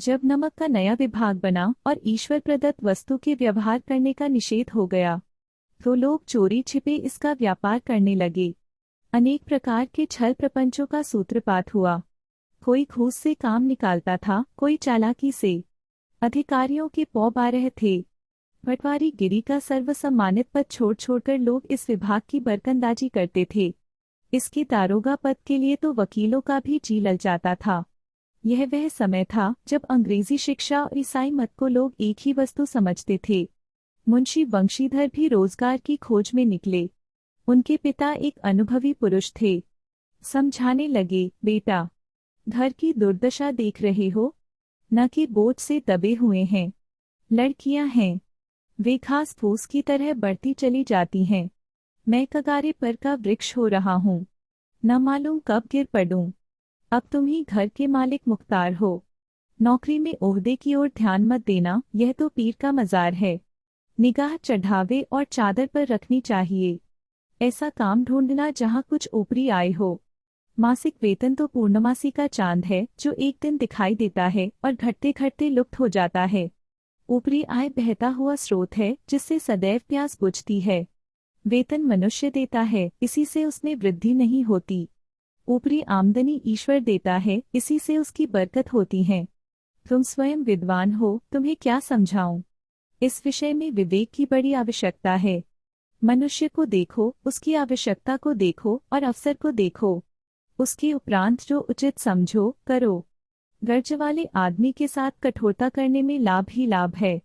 जब नमक का नया विभाग बना और ईश्वर प्रदत्त वस्तु के व्यवहार करने का निषेध हो गया, तो लोग चोरी छिपे इसका व्यापार करने लगे। अनेक प्रकार के छल प्रपंचों का सूत्रपात हुआ। कोई घूस से काम निकालता था, कोई चालाकी से। अधिकारियों के पौ बारह थे। पटवारी गिरी का सर्वसम्मानित पद छोड़ छोड़कर लोग इस विभाग की बरकंदाजी करते थे। इसके दारोगा पद के लिए तो वकीलों का भी जी ललचाता था। यह वह समय था जब अंग्रेजी शिक्षा और ईसाई मत को लोग एक ही वस्तु समझते थे। मुंशी वंशीधर भी रोजगार की खोज में निकले। उनके पिता एक अनुभवी पुरुष थे। समझाने लगे, बेटा, घर की दुर्दशा देख रहे हो, न कि बोझ से दबे हुए हैं। लड़कियां हैं, वे घास फूस की तरह बढ़ती चली जाती हैं। मैं कगारे पर का वृक्ष हो रहा हूँ, न मालूम कब गिर पड़ूं। अब तुम ही घर के मालिक मुख्तार हो। नौकरी में ओहदे की ओर ध्यान मत देना, यह तो पीर का मजार है। निगाह चढ़ावे और चादर पर रखनी चाहिए। ऐसा काम ढूंढना जहाँ कुछ ऊपरी आय हो। मासिक वेतन तो पूर्णमासी का चांद है जो एक दिन दिखाई देता है और घटते घटते लुप्त हो जाता है। ऊपरी आय बहता हुआ स्रोत है जिससे सदैव प्यास बुझती है। वेतन मनुष्य देता है, इसी से उसमें वृद्धि नहीं होती। ऊपरी आमदनी ईश्वर देता है, इसी से उसकी बरकत होती है। तुम स्वयं विद्वान हो, तुम्हें क्या समझाऊं। इस विषय में विवेक की बड़ी आवश्यकता है। मनुष्य को देखो, उसकी आवश्यकता को देखो और अवसर को देखो। उसके उपरांत जो उचित समझो करो। गर्ज वाले आदमी के साथ कठोरता करने में लाभ ही लाभ है,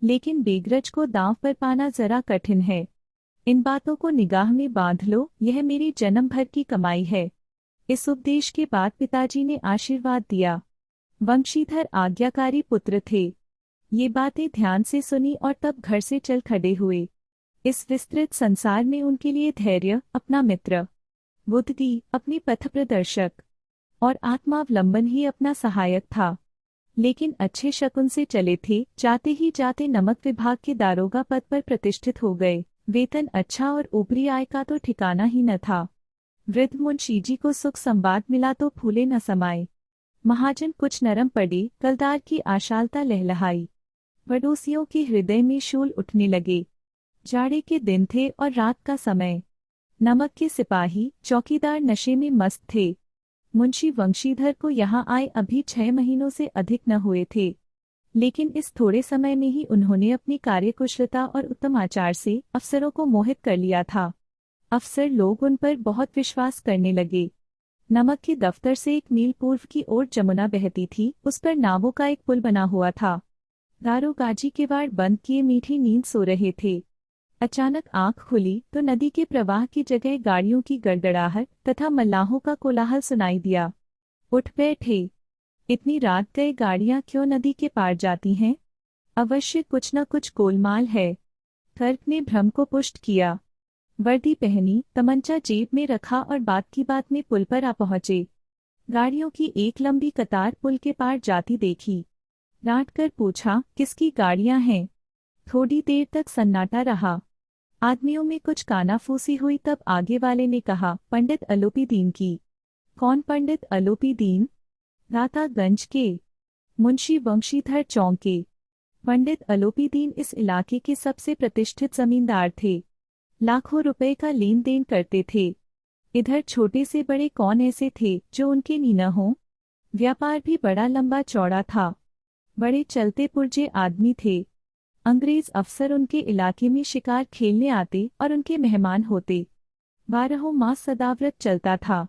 लेकिन बेगरज को दांव पर पाना जरा कठिन है। इन बातों को निगाह में बांध लो, यह मेरी जन्म भर की कमाई है। इस उपदेश के बाद पिताजी ने आशीर्वाद दिया। वंशीधर आज्ञाकारी पुत्र थे। ये बातें ध्यान से सुनी और तब घर से चल खड़े हुए। इस विस्तृत संसार में उनके लिए धैर्य अपना मित्र, बुद्धि अपनी पथ प्रदर्शक और आत्मावलंबन ही अपना सहायक था। लेकिन अच्छे शकुन से चले थे, जाते ही जाते नमक विभाग के दारोगा पद पर प्रतिष्ठित हो गए। वेतन अच्छा और ऊपरी आय का तो ठिकाना ही न था। वृद्ध मुंशीजी को सुख संवाद मिला तो फूले न समाये। महाजन कुछ नरम पड़े, कलदार की आशालता लहलहाई। पड़ोसियों के हृदय में शूल उठने लगे। जाड़े के दिन थे और रात का समय। नमक के सिपाही चौकीदार नशे में मस्त थे। मुंशी वंशीधर को यहाँ आए अभी 6 महीनों से अधिक न हुए थे, लेकिन इस थोड़े समय में ही उन्होंने अपनी कार्यकुशलता और उत्तम आचार से अफसरों को मोहित कर लिया था। अफसर लोग उन पर बहुत विश्वास करने लगे। नमक के दफ्तर से 1 मील पूर्व की ओर जमुना बहती थी, उस पर नावों का एक पुल बना हुआ था। दारोगाजी किवाड़ बंद किए मीठी नींद सो रहे थे। अचानक आंख खुली तो नदी के प्रवाह की जगह गाड़ियों की गड़गड़ाहट तथा मल्लाहों का कोलाहल सुनाई दिया। उठ बैठे। इतनी रात गए गाड़ियां क्यों नदी के पार जाती हैं? अवश्य कुछ न कुछ गोलमाल है। तर्क ने भ्रम को पुष्ट किया। वर्दी पहनी, तमंचा जेब में रखा और बात की बात में पुल पर आ पहुंचे। गाड़ियों की एक लंबी कतार पुल के पार जाती देखी। डांट कर पूछा, किसकी गाड़ियां हैं? थोड़ी देर तक सन्नाटा रहा। आदमियों में कुछ कानाफूसी हुई, तब आगे वाले ने कहा, पंडित अलोपी दीन की। कौन पंडित अलोपी दीन? रातागंज के। मुंशी वंशीधर चौंके। पंडित अलोपी दीन इस इलाके के सबसे प्रतिष्ठित जमींदार थे। लाखों रुपए का लेन देन करते थे। इधर छोटे से बड़े कौन ऐसे थे जो उनके नी न हों? व्यापार भी बड़ा लंबा चौड़ा था। बड़े चलते पुर्जे आदमी थे। अंग्रेज अफसर उनके इलाके में शिकार खेलने आते और उनके मेहमान होते। 12 मास सदाव्रत चलता था।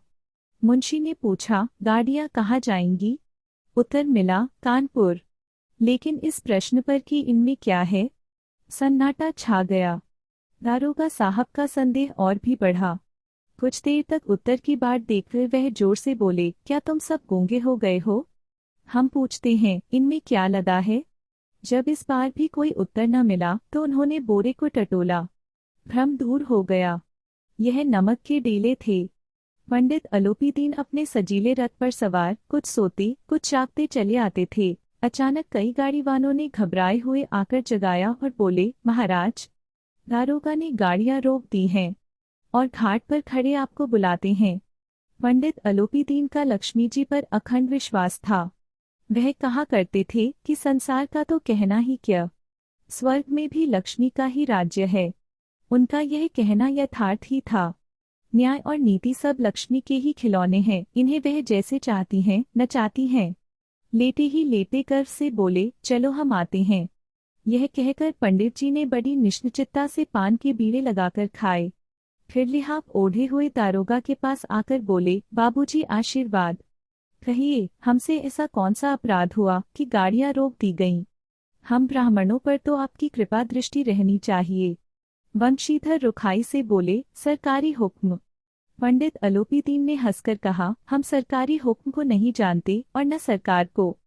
मुंशी ने पूछा, गाड़ियां कहाँ जाएंगी? उत्तर मिला, कानपुर। लेकिन इस प्रश्न पर कि इनमें क्या है? सन्नाटा छा गया। दारोगा साहब का संदेह और भी बढ़ा। कुछ देर तक उत्तर की बाट देखकर वह जोर से बोले, क्या तुम सब गूंगे हो गए हो? हम पूछते हैं, इनमें क्या लदा है? जब इस बार भी कोई उत्तर न मिला तो उन्होंने बोरे को टटोला। भ्रम दूर हो गया। यह नमक के डेले थे। पंडित अलोपी दीन अपने सजीले रथ पर सवार कुछ सोते कुछ जागते चले आते थे। अचानक कई गाड़ीवानों ने घबराए हुए आकर जगाया और बोले, महाराज, दारोगा ने गाड़ियां रोक दी हैं और घाट पर खड़े आपको बुलाते हैं। पंडित अलोपी दीन का लक्ष्मी जी पर अखंड विश्वास था। वह कहा करते थे कि संसार का तो कहना ही क्या, स्वर्ग में भी लक्ष्मी का ही राज्य है। उनका यह कहना यथार्थ ही था। न्याय और नीति सब लक्ष्मी के ही खिलौने हैं, इन्हें वह जैसे चाहती हैं नचाती हैं। लेटे ही लेटे गर्व से बोले, चलो हम आते हैं। यह कहकर पंडित जी ने बड़ी निश्चिंतता से पान के बीड़े लगाकर खाए। फिर लिहाफ ओढ़े हुए दारोगा के पास आकर बोले, बाबूजी आशीर्वाद। कहिए, हमसे ऐसा कौन सा अपराध हुआ कि गाड़ियां रोक दी गईं? हम ब्राह्मणों पर तो आपकी कृपा दृष्टि रहनी चाहिए। वंशीधर रुखाई से बोले, सरकारी हुक्म। पंडित अलोपीदीन ने हंसकर कहा, हम सरकारी हुक्म को नहीं जानते और न सरकार को।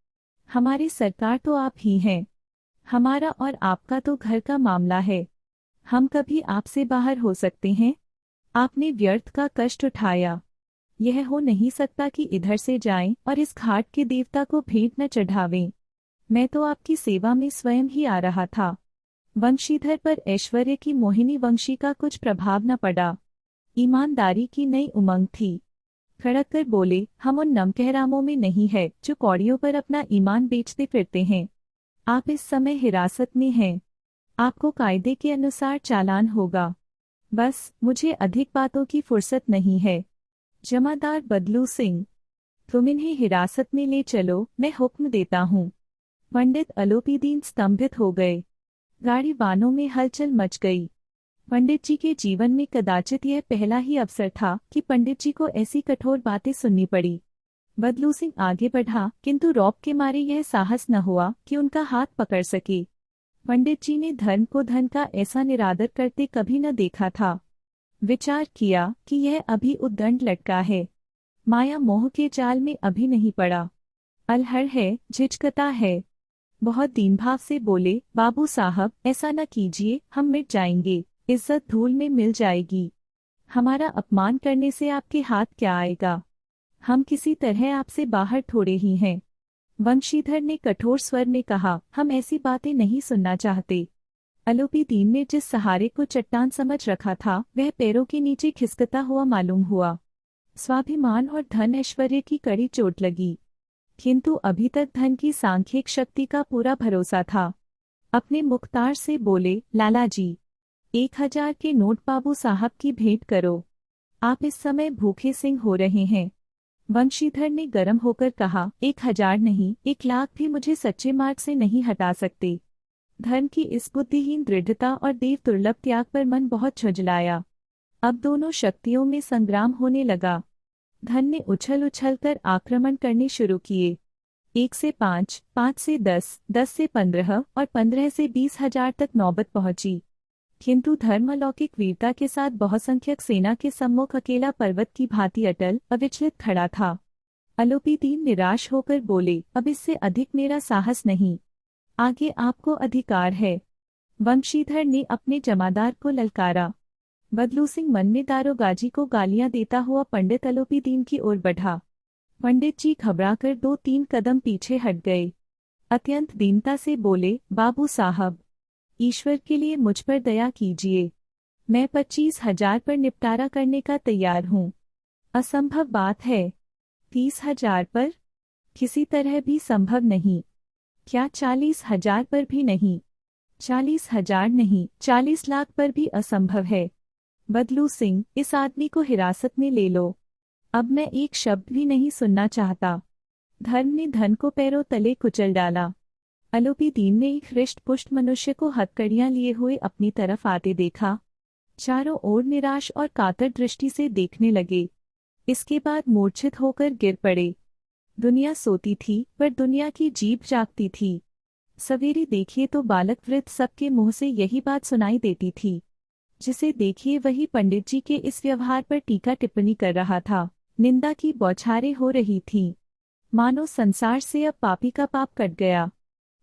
हमारी सरकार तो आप ही हैं। हमारा और आपका तो घर का मामला है। हम कभी आपसे बाहर हो सकते हैं? आपने व्यर्थ का कष्ट उठाया। यह हो नहीं सकता कि इधर से जाएं और इस घाट के देवता को भेंट न चढ़ावें। मैं तो आपकी सेवा में स्वयं ही आ रहा था। वंशीधर पर ऐश्वर्य की मोहिनी वंशी का कुछ प्रभाव न पड़ा। ईमानदारी की नई उमंग थी। खड़क कर बोले, हम उन नमकहरामों में नहीं है जो कौड़ियों पर अपना ईमान बेचते फिरते हैं। आप इस समय हिरासत में हैं। आपको कायदे के अनुसार चालान होगा। बस मुझे अधिक बातों की फुर्सत नहीं है। जमादार बदलू सिंह, तुम इन्हें हिरासत में ले चलो, मैं हुक्म देता हूँ। पंडित अलोपीदीन स्तंभित हो गए। गाड़ी बानों में हलचल मच गई। पंडित जी के जीवन में कदाचित यह पहला ही अवसर था कि पंडित जी को ऐसी कठोर बातें सुननी पड़ी। बदलू सिंह आगे बढ़ा, किंतु रौब के मारे यह साहस न हुआ कि उनका हाथ पकड़ सके। पंडित जी ने धर्म को धन का ऐसा निरादर करते कभी न देखा था। विचार किया कि यह अभी उद्दंड लटका है, माया मोह के जाल में अभी नहीं पड़ा, अलहड़ है, झिझकता है। बहुत दीनभाव से बोले, बाबू साहब ऐसा न कीजिए, हम मिट जाएंगे, इज्जत धूल में मिल जाएगी। हमारा अपमान करने से आपके हाथ क्या आएगा? हम किसी तरह आपसे बाहर थोड़े ही हैं। वंशीधर ने कठोर स्वर में कहा, हम ऐसी बातें नहीं सुनना चाहते। अलोपीदीन ने जिस सहारे को चट्टान समझ रखा था वह पैरों के नीचे खिसकता हुआ मालूम हुआ। स्वाभिमान और धन ऐश्वर्य की कड़ी चोट लगी, किंतु अभी तक धन की सांख्यिक शक्ति का पूरा भरोसा था। अपने मुख्तार से बोले, लाला जी, 1000 के नोट बाबू साहब की भेंट करो। आप इस समय भूखे सिंह हो रहे हैं। वंशीधर ने गर्म होकर कहा, 1000 नहीं, 1,00,000 भी मुझे सच्चे मार्ग से नहीं हटा सकते। धन की इस बुद्धिहीन दृढ़ता और देव दुर्लभ त्याग पर मन बहुत झुंझलाया। अब दोनों शक्तियों में संग्राम होने लगा। धन ने उछल उछल कर आक्रमण करने शुरू किए। 1 से 5, 5 से 10, 10 से 15 और 15 से 20,000 तक नौबत पहुंची। किंतु धर्म अलौकिक वीरता के साथ बहुसंख्यक सेना के सम्मुख अकेला पर्वत की भांति अटल अविचलित खड़ा था। अलोपीदीन निराश होकर बोले, अब इससे अधिक मेरा साहस नहीं। आगे आपको अधिकार है। वंशीधर ने अपने जमादार को ललकारा। बदलू सिंह मन में दारोगाजी को गालियां देता हुआ पंडित अलोपीदीन की ओर बढ़ा। पंडित जी घबराकर 2-3 कदम पीछे हट गए। अत्यंत दीनता से बोले, बाबू साहब, ईश्वर के लिए मुझ पर दया कीजिए। मैं 25,000 पर निपटारा करने का तैयार हूँ। असंभव बात है। 30,000 पर? किसी तरह भी संभव नहीं। क्या 40,000 पर भी नहीं? 40,000 नहीं, 40 लाख पर भी असंभव है। बदलू सिंह, इस आदमी को हिरासत में ले लो। अब मैं एक शब्द भी नहीं सुनना चाहता। धर्म ने धन को पैरों तले कुचल डाला। अलोपीदीन ने एक हृष्ट-पुष्ट मनुष्य को हथकड़ियां लिए हुए अपनी तरफ आते देखा। चारों ओर निराश और कातर दृष्टि से देखने लगे। इसके बाद मूर्छित होकर गिर पड़े। दुनिया सोती थी पर दुनिया की जीभ जागती थी। सवेरे देखिए तो बालक वृद्ध सबके मुंह से यही बात सुनाई देती थी। जिसे देखिए वही पंडित जी के इस व्यवहार पर टीका टिप्पणी कर रहा था। निंदा की बौछारें हो रही थीं। मानो संसार से अब पापी का पाप कट गया।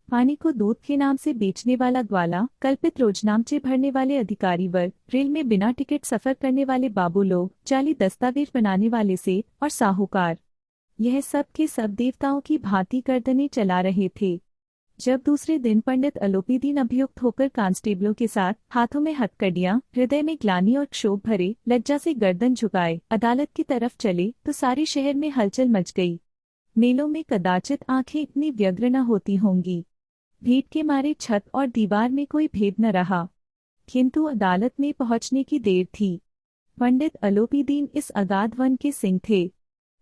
पानी को दूध के नाम से बेचने वाला ग्वाला, कल्पित रोजनामचे भरने वाले अधिकारी वर्ग, रेल में बिना टिकट सफर करने वाले बाबू लोग, जाली दस्तावेज बनाने वाले सेठ और साहूकार, यह सब के सब देवताओं की भांति गर्दनें चला रहे थे। जब दूसरे दिन पंडित अलोपीदीन अभियुक्त होकर कांस्टेबलों के साथ, हाथों में हथकड़ियां, हृदय में ग्लानि और क्षोभ भरे, लज्जा से गर्दन झुकाए, अदालत की तरफ चले तो सारे शहर में हलचल मच गई। मेलों में कदाचित आंखें इतनी व्यग्र न होती होंगी। भीड़ के मारे छत और दीवार में कोई भेद न रहा, किंतु अदालत में पहुंचने की देर थी। पंडित अलोपीदीन इस अगाध वन के सिंह थे।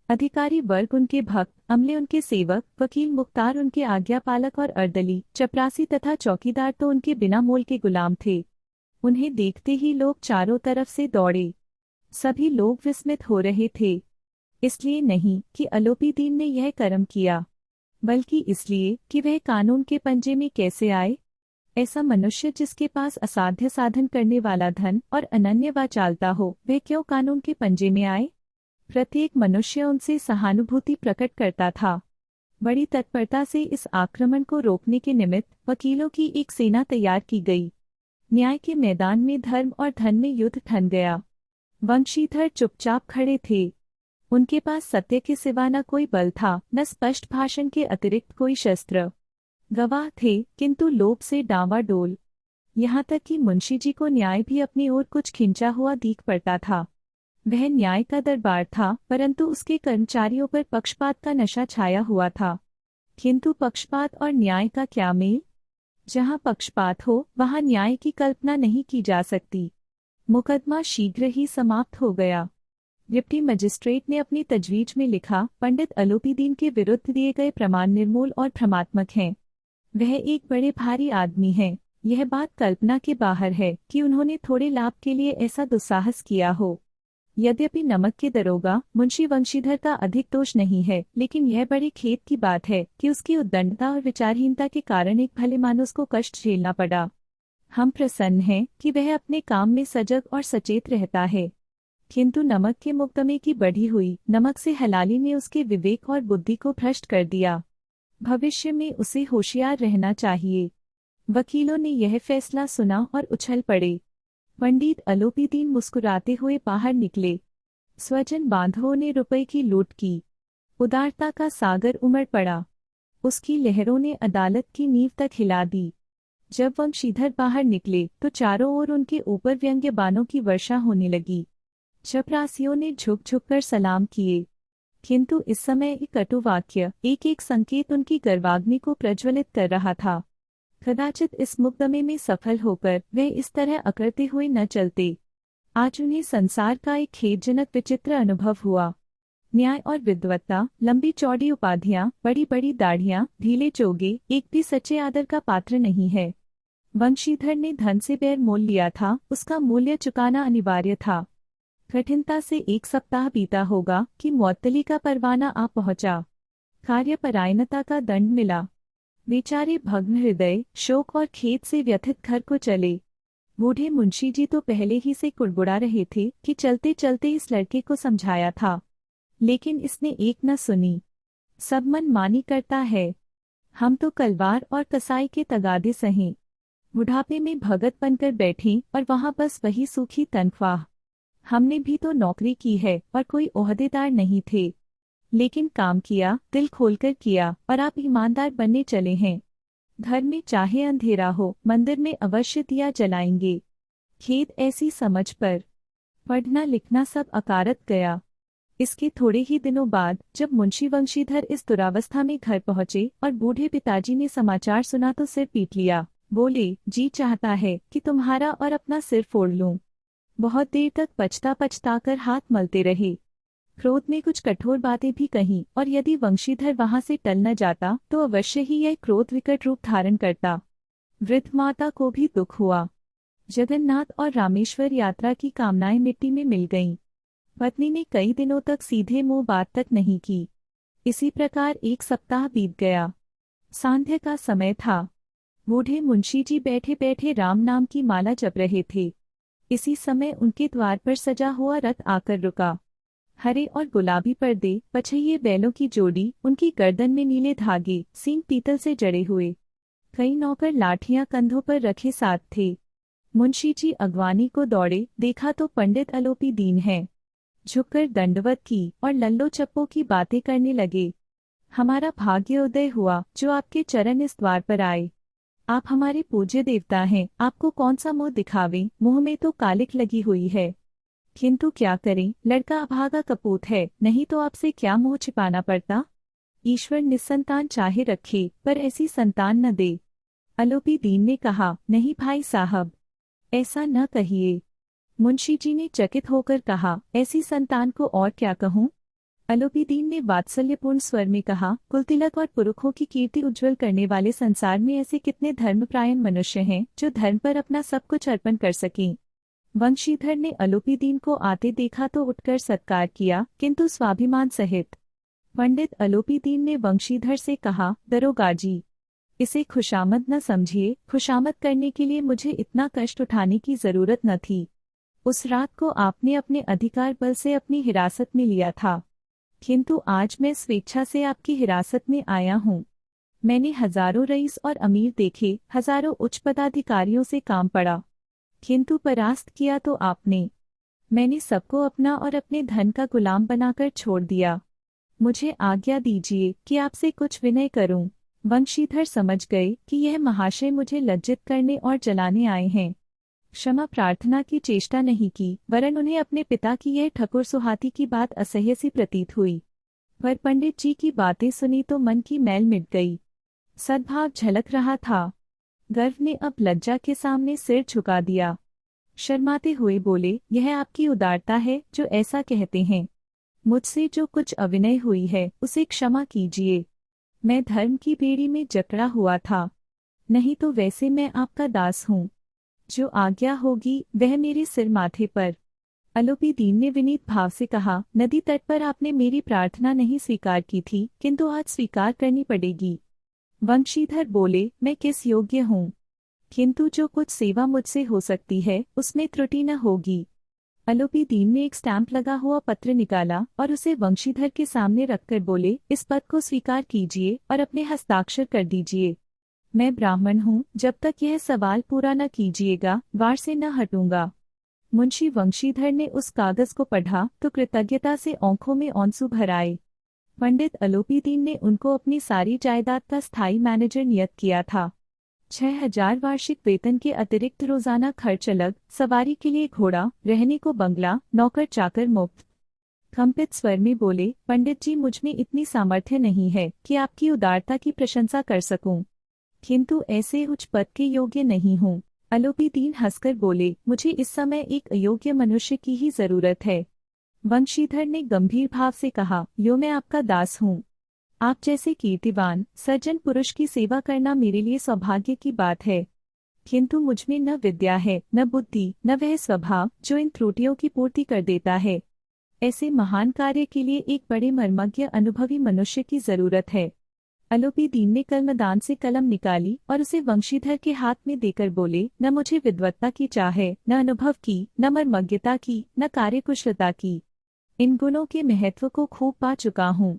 अधिकारी वर्ग उनके भक्त, अमले उनके सेवक, वकील मुख्तार उनके आज्ञापालक और अर्दली, चपरासी तथा चौकीदार तो उनके बिना मोल के गुलाम थे। उन्हें देखते ही लोग चारों तरफ से दौड़े। सभी लोग विस्मित हो रहे थे, इसलिए नहीं कि अलोपीदीन ने यह कर्म किया, बल्कि इसलिए कि वह कानून के पंजे में कैसे आए। ऐसा मनुष्य जिसके पास असाध्य साधन करने वाला धन और अनन्य वाचालता हो, वह क्यों कानून के पंजे में आए। प्रत्येक मनुष्य उनसे सहानुभूति प्रकट करता था। बड़ी तत्परता से इस आक्रमण को रोकने के निमित्त वकीलों की एक सेना तैयार की गई। न्याय के मैदान में धर्म और धन में युद्ध ठन गया। वंशीधर चुपचाप खड़े थे। उनके पास सत्य के सिवा न कोई बल था, न स्पष्ट भाषण के अतिरिक्त कोई शस्त्र। गवाह थे, किंतु लोभ से डांवाडोल। यहाँ तक कि मुंशी जी को न्याय भी अपनी ओर कुछ खिंचा हुआ दीख पड़ता था। वह न्याय का दरबार था, परंतु उसके कर्मचारियों पर पक्षपात का नशा छाया हुआ था। किंतु पक्षपात और न्याय का क्या मेल। जहाँ पक्षपात हो वहाँ न्याय की कल्पना नहीं की जा सकती। मुकदमा शीघ्र ही समाप्त हो गया। डिप्टी मजिस्ट्रेट ने अपनी तजवीज में लिखा, पंडित अलोपीदीन के विरुद्ध दिए गए प्रमाण निर्मूल और भ्रमात्मक हैं। वह एक बड़े भारी आदमी हैं। यह बात कल्पना के बाहर है कि उन्होंने थोड़े लाभ के लिए ऐसा दुस्साहस किया हो। यद्यपि नमक के दरोगा मुंशी वंशीधर का अधिक दोष नहीं है, लेकिन यह बड़े खेद की बात है कि उसकी उद्दंडता और विचारहीनता के कारण एक भले मानुस को कष्ट झेलना पड़ा। हम प्रसन्न हैं कि वह अपने काम में सजग और सचेत रहता है, किंतु नमक के मुकदमे की बढ़ी हुई नमक से हलाली ने उसके विवेक और बुद्धि को भ्रष्ट कर दिया। भविष्य में उसे होशियार रहना चाहिए। वकीलों ने यह फैसला सुना और उछल पड़े। पंडित अलोपीदीन मुस्कुराते हुए बाहर निकले। स्वजन बांधवों ने रुपए की लूट की। उदारता का सागर उमड़ पड़ा। उसकी लहरों ने अदालत की नींव तक हिला दी। जब वंशीधर बाहर निकले तो चारों ओर उनके ऊपर व्यंग्य बाणों की वर्षा होने लगी। चपरासियों ने झुक झुक कर सलाम किए, किंतु इस समय एक कटु वाक्य, एक एक संकेत उनकी गर्वाग्नि को प्रज्वलित कर रहा था। कदाचित इस मुकदमे में सफल होकर वे इस तरह अकड़ते हुए न चलते। आज उन्हें संसार का एक खेदजनक विचित्र अनुभव हुआ। न्याय और विद्वत्ता, लंबी चौड़ी उपाधियां, बड़ी बड़ी दाढ़ियां, ढीले चोगे, एक भी सच्चे आदर का पात्र नहीं है। वंशीधर ने धन से बैर मोल लिया था, उसका मूल्य चुकाना अनिवार्य था। कठिनता से एक सप्ताह बीता होगा कि मुअत्तली का परवाना आ पहुंचा। कार्यपरायणता का दंड मिला। बेचारे भग्न हृदय, शोक और खेद से व्यथित घर को चले। बूढ़े मुंशी जी तो पहले ही से कुड़बुड़ा रहे थे कि चलते चलते इस लड़के को समझाया था, लेकिन इसने एक न सुनी। सब मनमानी करता है। हम तो कलवार और कसाई के तगादे सहें। बुढ़ापे में भगत बनकर बैठे और वहाँ बस वही सूखी तनख्वाह। हमने भी तो नौकरी की है और कोई ओहदेदार नहीं थे, लेकिन काम किया, दिल खोलकर किया, और आप ईमानदार बनने चले हैं। घर में चाहे अंधेरा हो, मंदिर में अवश्य दिया जलाएंगे। खेद ऐसी समझ पर। पढ़ना लिखना सब अकारत गया। इसके थोड़े ही दिनों बाद जब मुंशी वंशीधर इस दुरावस्था में घर पहुंचे और बूढ़े पिताजी ने समाचार सुना तो सिर पीट लिया। बोले, जी चाहता है कि तुम्हारा और अपना सिर फोड़ लूं। बहुत देर तक पछता पछताकर हाथ मलते रहे। क्रोध में कुछ कठोर बातें भी कहीं, और यदि वंशीधर वहां से टल न जाता तो अवश्य ही यह क्रोध विकट रूप धारण करता। वृद्ध माता को भी दुख हुआ। जगन्नाथ और रामेश्वर यात्रा की कामनाएं मिट्टी में मिल गईं। पत्नी ने कई दिनों तक सीधे मुंह बात तक नहीं की। इसी प्रकार एक सप्ताह बीत गया। सांध्य का समय था। बूढ़े मुंशी जी बैठे बैठे राम नाम की माला जप रहे थे। इसी समय उनके द्वार पर सजा हुआ रथ आकर रुका। हरे और गुलाबी पर्दे, पछैये बैलों की जोड़ी, उनकी गर्दन में नीले धागे, सींग पीतल से जड़े हुए। कई नौकर लाठियां कंधों पर रखे साथ थे। मुंशी जी अगवानी को दौड़े, देखा तो पंडित अलोपीदीन हैं। झुककर दंडवत की और लल्लो चप्पो की बातें करने लगे। हमारा भाग्य उदय हुआ जो आपके चरण इस द्वार पर आए। आप हमारे पूज्य देवता हैं, आपको कौन सा मुंह दिखावें, मुंह में तो कालिक लगी हुई है। किंतु क्या करें, लड़का अभागा कपूत है, नहीं तो आपसे क्या मुंह छिपाना पड़ता। ईश्वर निसंतान चाहे रखे पर ऐसी संतान न दे। अलोपी दीन ने कहा, नहीं भाई साहब, ऐसा न कहिए। मुंशी जी ने चकित होकर कहा, ऐसी संतान को और क्या कहूँ। अलोपी दीन ने वात्सल्यपूर्ण स्वर में कहा, कुलतिलक और पुरखों की कीर्ति उज्ज्वल करने वाले संसार में ऐसे कितने धर्मप्रायण मनुष्य हैं जो धर्म पर अपना सब कुछ अर्पण कर सकें। वंशीधर ने अलोपी दीन को आते देखा तो उठकर सत्कार किया, किंतु स्वाभिमान सहित। पंडित अलोपी दीन ने वंशीधर से कहा, दरोगाजी, इसे खुशामद न समझिए। खुशामद करने के लिए मुझे इतना कष्ट उठाने की जरूरत न थी। उस रात को आपने अपने अधिकार बल से अपनी हिरासत में लिया था, किंतु आज मैं स्वेच्छा से आपकी हिरासत में आया हूँ। मैंने हजारों रईस और अमीर देखे, हजारों उच्च पदाधिकारियों से काम पड़ा, किंतु परास्त किया तो आपने। मैंने सबको अपना और अपने धन का गुलाम बनाकर छोड़ दिया। मुझे आज्ञा दीजिए कि आपसे कुछ विनय करूं। वंशीधर समझ गए कि यह महाशय मुझे लज्जित करने और जलाने आए हैं। क्षमा प्रार्थना की चेष्टा नहीं की, वरन उन्हें अपने पिता की यह ठकुर सुहाती की बात असह्य सी प्रतीत हुई। पर पंडित जी की बातें सुनी तो मन की मैल मिट गई। सद्भाव झलक रहा था। गर्व ने अब लज्जा के सामने सिर झुका दिया। शर्माते हुए बोले, यह आपकी उदारता है जो ऐसा कहते हैं। मुझसे जो कुछ अविनय हुई है उसे क्षमा कीजिए। मैं धर्म की बेड़ी में जकड़ा हुआ था, नहीं तो वैसे मैं आपका दास हूँ। जो आज्ञा होगी वह मेरे सिर माथे पर। अलोपी दीन ने विनीत भाव से कहा, नदी तट पर आपने मेरी प्रार्थना नहीं स्वीकार की थी, किंतु आज स्वीकार करनी पड़ेगी। वंशीधर बोले, मैं किस योग्य हूँ, किंतु जो कुछ सेवा मुझसे हो सकती है उसमें त्रुटि न होगी। अलोपी दीन ने एक स्टैंप लगा हुआ पत्र निकाला और उसे वंशीधर के सामने रखकर बोले, इस पद को स्वीकार कीजिए और अपने हस्ताक्षर कर दीजिए। मैं ब्राह्मण हूँ, जब तक यह सवाल पूरा न कीजिएगा वार से न हटूंगा। मुंशी वंशीधर ने उस कागज को पढ़ा तो कृतज्ञता से आंखों में आंसू भर आए। पंडित अलोपी दीन ने उनको अपनी सारी जायदाद का स्थायी मैनेजर नियत किया था। 6,000 वार्षिक वेतन के अतिरिक्त रोजाना खर्च अलग, सवारी के लिए घोड़ा, रहने को बंगला, नौकर चाकर मुफ्त। कंपित स्वर में बोले, पंडित जी, मुझ में इतनी सामर्थ्य नहीं है कि आपकी उदारता की प्रशंसा कर सकूं, किंतु ऐसे उच्च पद के योग्य नहीं हूँ। अलोपी दीन हंसकर बोले, मुझे इस समय एक अयोग्य मनुष्य की ही जरूरत है। वंशीधर ने गंभीर भाव से कहा, यो मैं आपका दास हूँ। आप जैसे कीर्तिवान सज्जन पुरुष की सेवा करना मेरे लिए सौभाग्य की बात है, किंतु मुझमें न विद्या है, न बुद्धि, न वह स्वभाव जो इन त्रुटियों की पूर्ति कर देता है। ऐसे महान कार्य के लिए एक बड़े मर्मज्ञ अनुभवी मनुष्य की जरूरत है। अलोपी दीन ने कलमदान से कलम निकाली और उसे वंशीधर के हाथ में देकर बोले, न मुझे विद्वत्ता की चाह है, न अनुभव की, न मर्मज्ञता की, न कार्यकुशलता की। इन गुणों के महत्व को खूब पा चुका हूँ।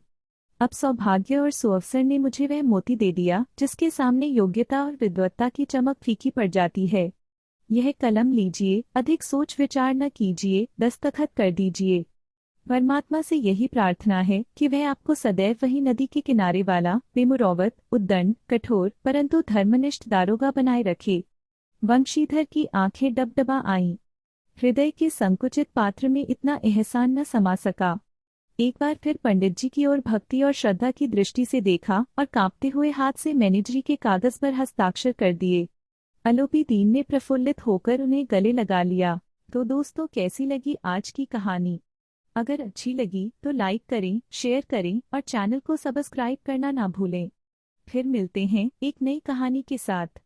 अब सौभाग्य और सुअवसर ने मुझे वह मोती दे दिया जिसके सामने योग्यता और विद्वत्ता की चमक फीकी पड़ जाती है। यह कलम लीजिए, अधिक सोच विचार न कीजिए, दस्तखत कर दीजिए। परमात्मा से यही प्रार्थना है कि वह आपको सदैव वही नदी के किनारे वाला बेमुरौवत, उद्दंड, कठोर परंतु धर्मनिष्ठ दारोगा बनाए रखे। वंशीधर की आंखें डबडबा आईं। हृदय के संकुचित पात्र में इतना एहसान न समा सका। एक बार फिर पंडित जी की ओर भक्ति और श्रद्धा की दृष्टि से देखा और कांपते हुए हाथ से मैनेजरी के कागज पर हस्ताक्षर कर दिए। अलोपी दीन ने प्रफुल्लित होकर उन्हें गले लगा लिया। तो दोस्तों, कैसी लगी आज की कहानी? अगर अच्छी लगी तो लाइक करें, शेयर करें और चैनल को सब्सक्राइब करना ना भूलें। फिर मिलते हैं एक नई कहानी के साथ।